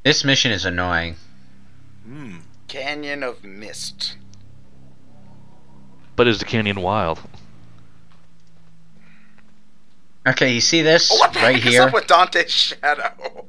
This mission is annoying. Canyon of Mist. But is the canyon wild? Okay, you see this What the right heck here? is up with Dante's shadow?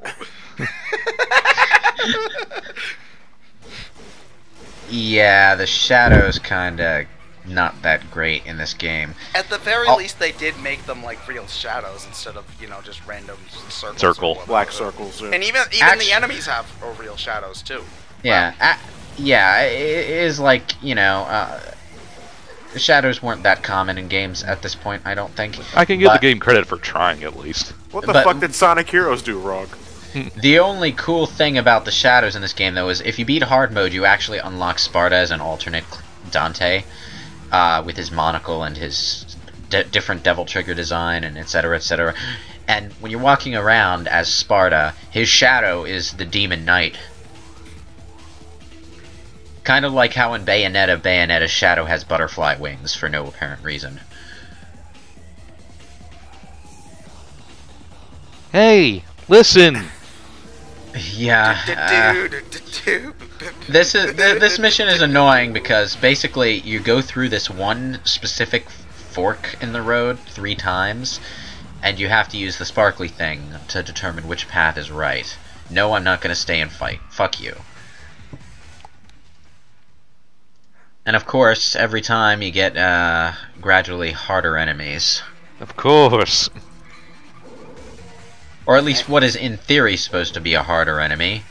Yeah, the shadow's kinda not that great in this game. At the very least, they did make them like real shadows instead of, you know, just random circles. Circle. Black circles. Yeah. And even the enemies have real shadows too. Yeah, yeah, it is like, you know, shadows weren't that common in games at this point, I don't think. I can give the game credit for trying at least. What the fuck did Sonic Heroes do wrong? The only cool thing about the shadows in this game, though, is if you beat hard mode, you actually unlock Sparta as an alternate Dante, with his monocle and his different devil trigger design, and etc., etc. And when you're walking around as Sparta, his shadow is the Demon Knight. Kind of like how in Bayonetta's shadow has butterfly wings for no apparent reason. Hey, listen! Yeah. This mission is annoying because basically you go through this one specific fork in the road 3 times, and you have to use the sparkly thing to determine which path is right. No, I'm not going to stay and fight. Fuck you. And of course, every time you get gradually harder enemies. Of course. Or at least what is in theory supposed to be a harder enemy.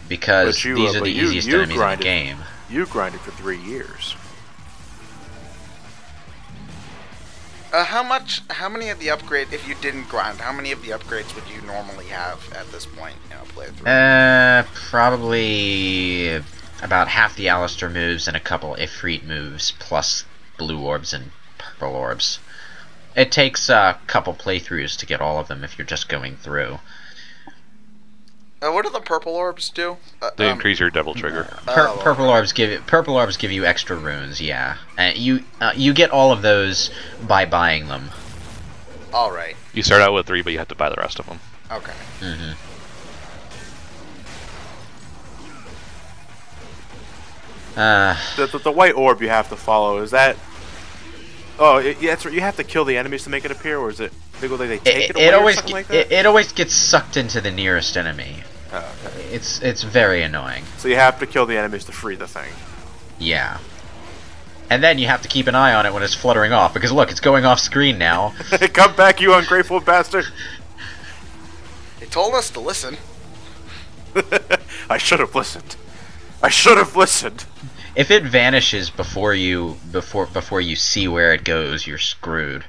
Because these are the easiest enemies in the game. You grinded for 3 years. How many of the upgrades, if you didn't grind, how many of the upgrades would you normally have at this point in a playthrough? Probably about half the Alistair moves and a couple Ifrit moves, plus blue orbs and purple orbs. It takes a couple playthroughs to get all of them if you're just going through. What do the purple orbs do? They increase your devil trigger. Purple orbs give you extra runes, yeah. And you get all of those by buying them. All right. You start out with 3, but you have to buy the rest of them. Okay. Mm-hmm. The white orb you have to follow, is that... Oh, yeah, that's right. You have to kill the enemies to make it appear, or is it... They take it away or something like that? It always gets sucked into the nearest enemy. Oh, okay. It's very annoying. So you have to kill the enemies to free the thing. Yeah. And then you have to keep an eye on it when it's fluttering off, because look, it's going off screen now. Come back, you ungrateful bastard! They told us to listen. I should have listened. I should have listened. If it vanishes before you see where it goes, you're screwed.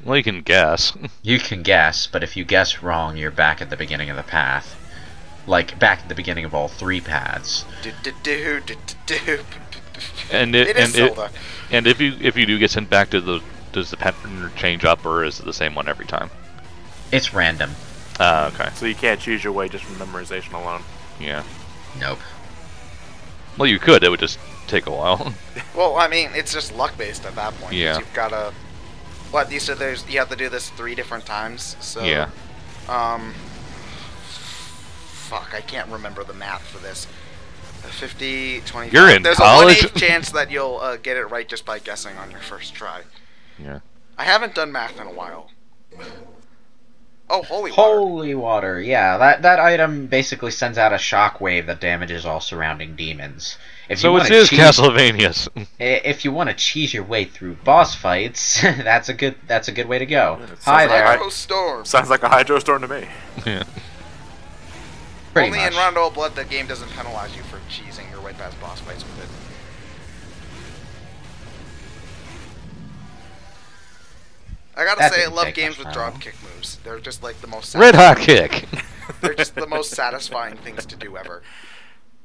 Well, you can guess. You can guess, but if you guess wrong, you're back at the beginning of the path. Like, back at the beginning of all 3 paths. And if you do get sent back to does the pattern change up, or is it the same one every time? It's random. Okay. So you can't choose your way just from memorization alone. Yeah. Nope. Well, you could. It would just take a while. Well, I mean, it's just luck based at that point. Yeah. You've gotta. What you said? You have to do this 3 different times. So. Yeah. Fuck, I can't remember the math for this. 50, 25. You're in There's college? a 1/8 chance that you'll get it right just by guessing on your first try. Yeah. I haven't done math in a while. Oh, holy water. Holy water, yeah. That item basically sends out a shockwave that damages all surrounding demons. So it is Castlevania's. If you want to cheese your way through boss fights, that's a good way to go. Hi there. Hydro Storm. Sounds like a hydro storm to me. Yeah. Pretty Only much. in Rondo of Blood the game doesn't penalize you for cheesing your way past boss fights with it. I gotta say, I love games with dropkick moves. They're just like the most Red Hot Kick. They're just the most satisfying things to do ever.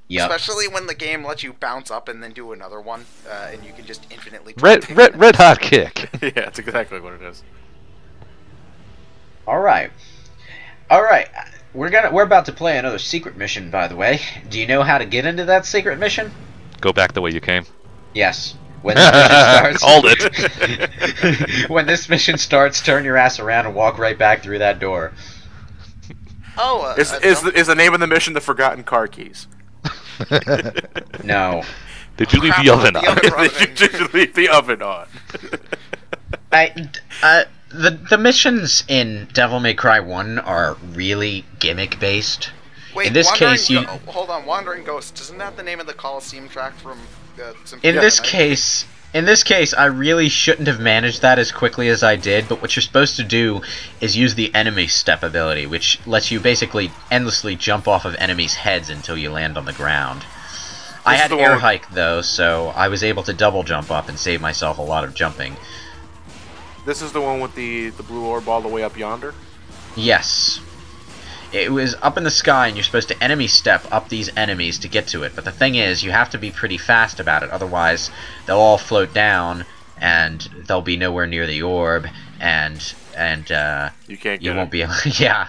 Yep. Especially when the game lets you bounce up and then do another one, and you can just infinitely. Red Hot Kick. Yeah, that's exactly what it is. All right. We're about to play another secret mission, by the way. Do you know how to get into that secret mission? Go back the way you came. Yes. When this mission starts, Called it. when this mission starts, turn your ass around and walk right back through that door. Oh, is the name of the mission the Forgotten Car Keys? No. Did you leave the oven on? Did you leave the oven on? The missions in Devil May Cry 1 are really gimmick based. Wait, in this case, hold on, Wandering Ghost. Isn't that the name of the Coliseum track from? In this case, I really shouldn't have managed that as quickly as I did. But what you're supposed to do is use the enemy step ability, which lets you basically endlessly jump off of enemies' heads until you land on the ground. I had air hike though, so I was able to double jump up and save myself a lot of jumping. This is the one with the blue orb all the way up yonder? Yes. It was up in the sky, and you're supposed to enemy step up these enemies to get to it. But the thing is, you have to be pretty fast about it, otherwise they'll all float down, and they'll be nowhere near the orb, and you won't be able. Yeah.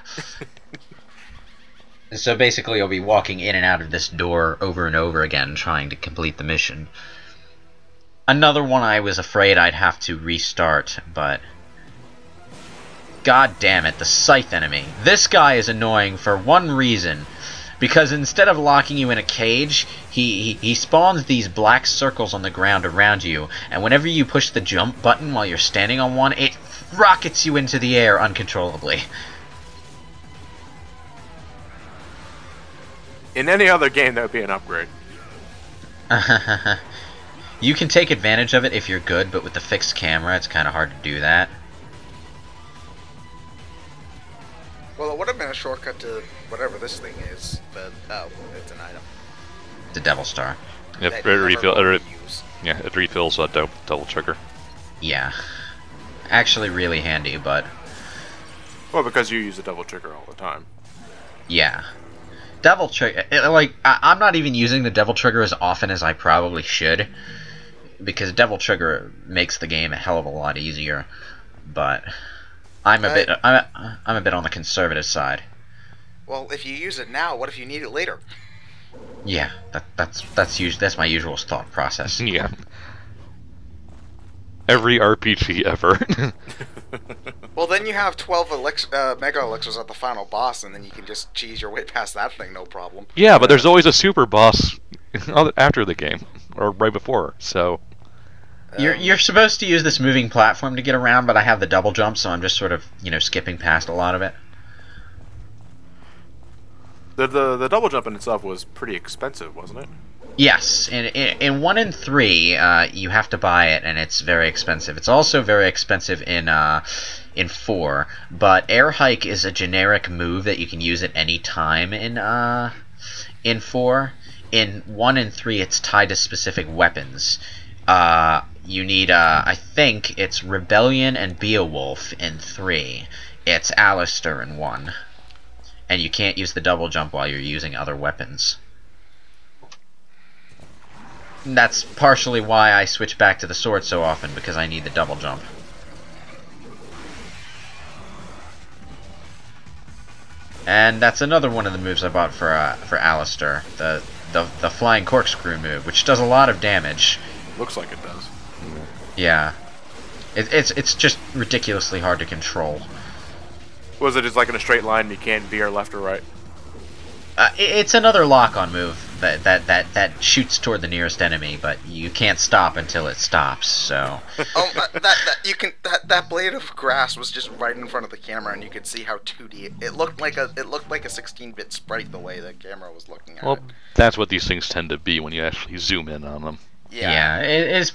So basically, you'll be walking in and out of this door over and over again, trying to complete the mission. Another one I was afraid I'd have to restart, but god damn it, the scythe enemy. This guy is annoying for one reason. Because instead of locking you in a cage, he spawns these black circles on the ground around you, and whenever you push the jump button while you're standing on one, it rockets you into the air uncontrollably. In any other game, that would be an upgrade. You can take advantage of it if you're good, but with the fixed camera, it's kind of hard to do that. Well, it would have been a shortcut to whatever this thing is, but oh, it's an item. The Devil Star. It refills that double trigger. Yeah. Actually really handy, but... Well, because you use the double trigger all the time. Yeah. Devil Trigger... I'm not even using the Devil Trigger as often as I probably should, because Devil Trigger makes the game a hell of a lot easier, but... I'm a bit on the conservative side. Well, if you use it now, what if you need it later? Yeah, that's my usual thought process. Yeah. Every RPG ever. Well, then you have 12 Mega Elixirs at the final boss, and then you can just cheese your way past that thing, no problem. Yeah, but there's always a super boss after the game, or right before, so... You're supposed to use this moving platform to get around, but I have the double jump, so I'm just sort of, skipping past a lot of it. The double jump in itself was pretty expensive, wasn't it? Yes, in 1 and 3, you have to buy it, and it's very expensive. It's also very expensive in 4, but air hike is a generic move that you can use at any time in 4. In 1 and 3, it's tied to specific weapons. You need, I think it's Rebellion and Beowulf in 3. It's Alistair in 1. And you can't use the double jump while you're using other weapons. And that's partially why I switch back to the sword so often, because I need the double jump. And that's another one of the moves I bought for Alistair, the flying corkscrew move, which does a lot of damage. Looks like it does. Yeah. It's just ridiculously hard to control. Was it just like in a straight line and you can't veer left or right? It's another lock-on move that shoots toward the nearest enemy, but you can't stop until it stops, so... that blade of grass was just right in front of the camera, and you could see how 2D... It looked like a 16-bit sprite the way the camera was looking at it. Well, that's what these things tend to be when you actually zoom in on them. Yeah, it is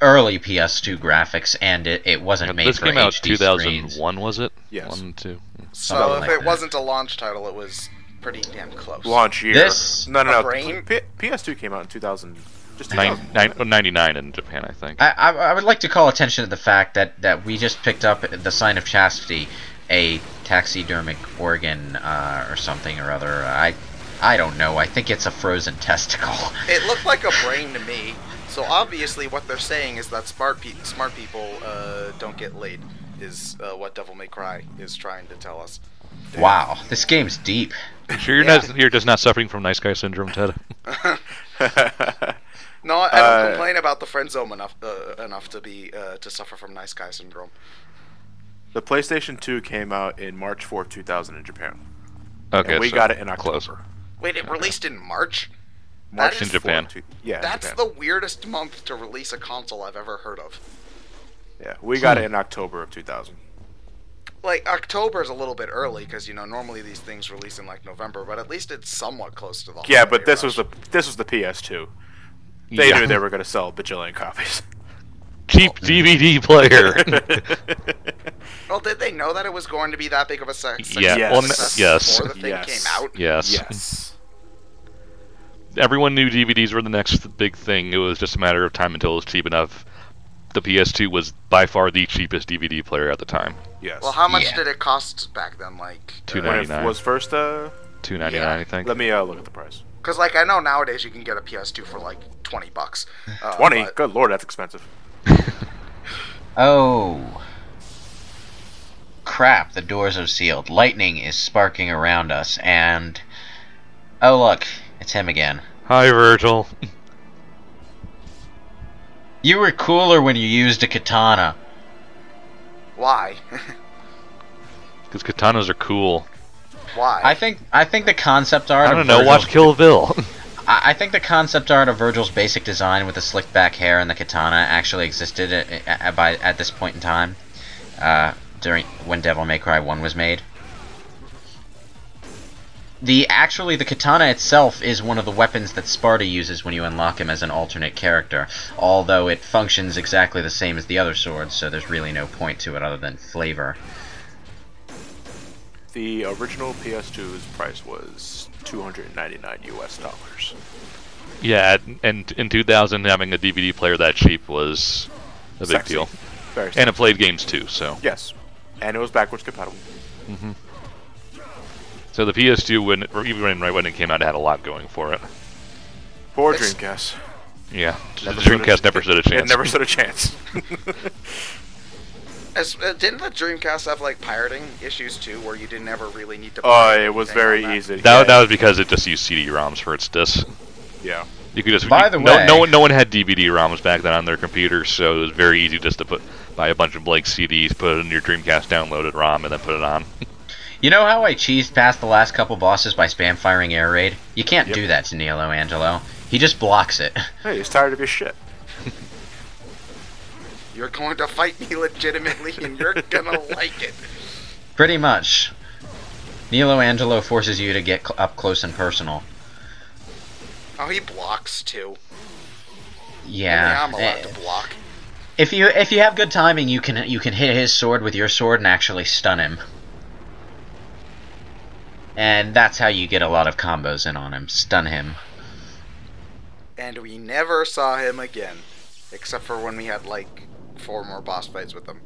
early PS2 graphics, and it wasn't made for HD screens. This came out 2001, was it? Yes. 1, 2. So if it wasn't a launch title, it was pretty damn close. Launch year. No. Brain? PS2 came out in 2000. Just 99 in Japan, I think. I would like to call attention to the fact that we just picked up the Sign of Chastity, a taxidermic organ or something or other. I don't know. I think it's a frozen testicle. It looked like a brain to me. So obviously, what they're saying is that smart people don't get laid. Is what Devil May Cry is trying to tell us. Wow, this game's deep. Sure, you're just not suffering from nice guy syndrome, Ted. No, I don't complain about the friend zone enough to suffer from nice guy syndrome. The PlayStation 2 came out in March 4th, 2000 in Japan. Okay, and we so got it in October. close. Wait, it released in March? March in Japan. Yeah, That's Japan. the weirdest month to release a console I've ever heard of. Yeah, we got it in October of 2000. Like, October is a little bit early, because, you know, normally these things release in, like, November, but at least it's somewhat close to the Yeah, holiday but this rush. was the PS2. They knew they were going to sell a bajillion copies. Cheap DVD player. Well, did they know that it was going to be that big of a success Yeah, well, yes. before the thing came out? Yes. Yes. Everyone knew DVDs were the next big thing. It was just a matter of time until it was cheap enough. The PS2 was by far the cheapest DVD player at the time. Yes. Well, how much did it cost back then? Like $2.99. When it was first, $2.99, I think. let me look at the price. Because, like, I know nowadays you can get a PS2 for like $20. 20? But Good lord, that's expensive. Oh. Crap, the doors are sealed. Lightning is sparking around us, and... Oh, look. It's him again. Hi, Virgil. You were cooler when you used a katana. Why? Because katanas are cool. Why? I think the concept art I of don't know, Virgil's- watch Kill Bill. I think the concept art of Virgil's basic design with the slicked back hair and the katana actually existed at this point in time, during when Devil May Cry 1 was made. The katana itself is one of the weapons that Sparta uses when you unlock him as an alternate character, although it functions exactly the same as the other swords, so there's really no point to it other than flavor. The original PS2's price was $299 US. Yeah, and in 2000, having a DVD player that cheap was a big Sexy. deal. Very And it played games too, so. Yes. And it was backwards compatible. So the PS2, even right when it came out, it had a lot going for it. Poor It's- Dreamcast. Yeah, the Never stood Dreamcast never stood a chance. It never stood a chance. Didn't the Dreamcast have like pirating issues too, where you didn't ever really need to? Oh, pirate it was anything very on that? easy. That was because it just used CD-ROMs for its discs. Yeah. You could just By the way- no one had DVD-ROMs back then on their computers, so it was very easy just to buy a bunch of blank CDs, put it in your Dreamcast downloaded ROM, and then put it on. You know how I cheesed past the last couple bosses by spam firing air raid? You can't Yep. do that to Nilo Angelo. He just blocks it. Hey, he's tired of your shit. You're going to fight me legitimately, and you're gonna like it. Pretty much. Nilo Angelo forces you to get up close and personal. Oh, he blocks too. Yeah. I'm allowed to block. If you have good timing, you can hit his sword with your sword and actually stun him. And that's how you get a lot of combos in on him. Stun him. And we never saw him again, except for when we had like 4 more boss fights with him.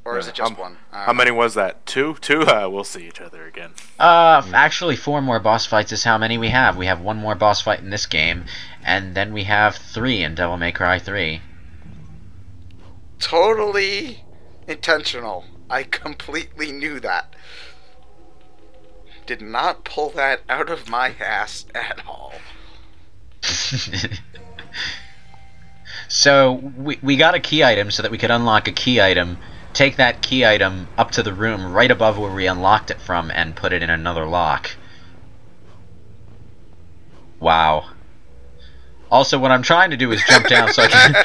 Or is it just one? How many was that? 2? 2? We'll see each other again. Actually 4 more boss fights is how many we have. We have 1 more boss fight in this game, and then we have 3 in Devil May Cry 3. Totally intentional. I completely knew that. Did not pull that out of my ass at all. So, we got a key item so that we could unlock a key item, take that key item up to the room right above where we unlocked it from, and put it in another lock. Wow. Also, what I'm trying to do is jump down so I can...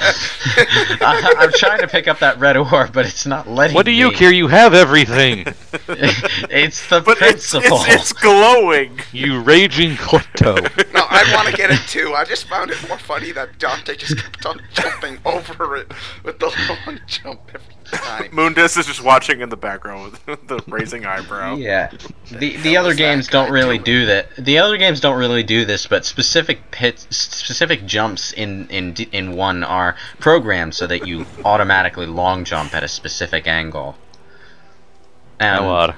I'm trying to pick up that red ore, but it's not letting me. What do you care? You have everything. It's the But principle. it's glowing. You raging klepto. No, I want to get it too. I just found it more funny that Dante just kept on jumping over it with the long jump every time. Mundus is just watching in the background with the raising eyebrow. Yeah. The other games don't really do that. The other games don't really do this, but specific jumps in 1 are programmed so that you automatically long jump at a specific angle. That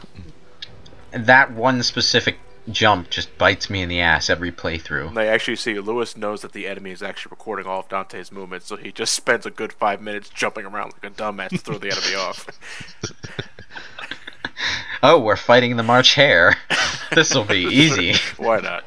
one specific jump just bites me in the ass every playthrough. They actually see Lewis knows that the enemy is actually recording all of Dante's movements, so he just spends a good 5 minutes jumping around like a dumbass to throw the enemy off. Oh, we're fighting the March Hare. This'll be easy. Why not?